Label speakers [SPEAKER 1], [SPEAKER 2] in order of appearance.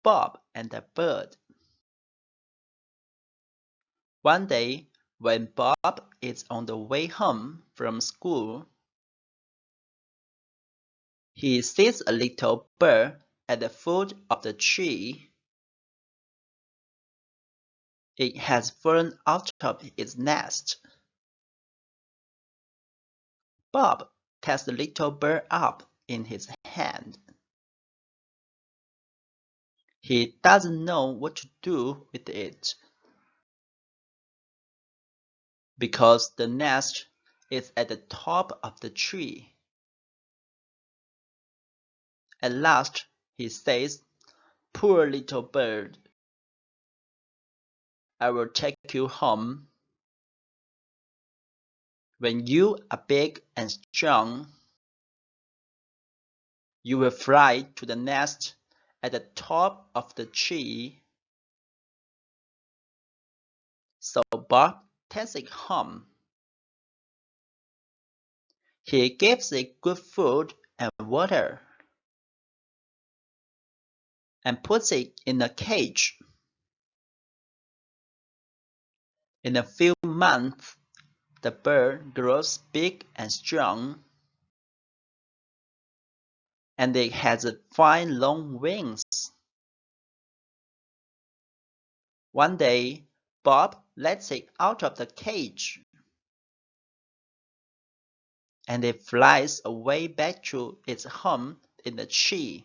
[SPEAKER 1] Bob and the Bird. One day, when Bob is on the way home from school, he sees a little bird at the foot of the tree. It has fallen out of its nest. Bob takes the little bird up in his hand. He doesn't know what to do with it, because the nest is at the top of the tree. At last, he says, "Poor little bird, I will take you home. When you are big and strong, you will fly to the nest at the top of the tree." So Bob takes it home. He gives it good food and water, and puts it in a cage. In a few months, the bird grows big and strong, and it has fine long wings. One day, Bob lets it out of the cage, and it flies away back to its home in the tree.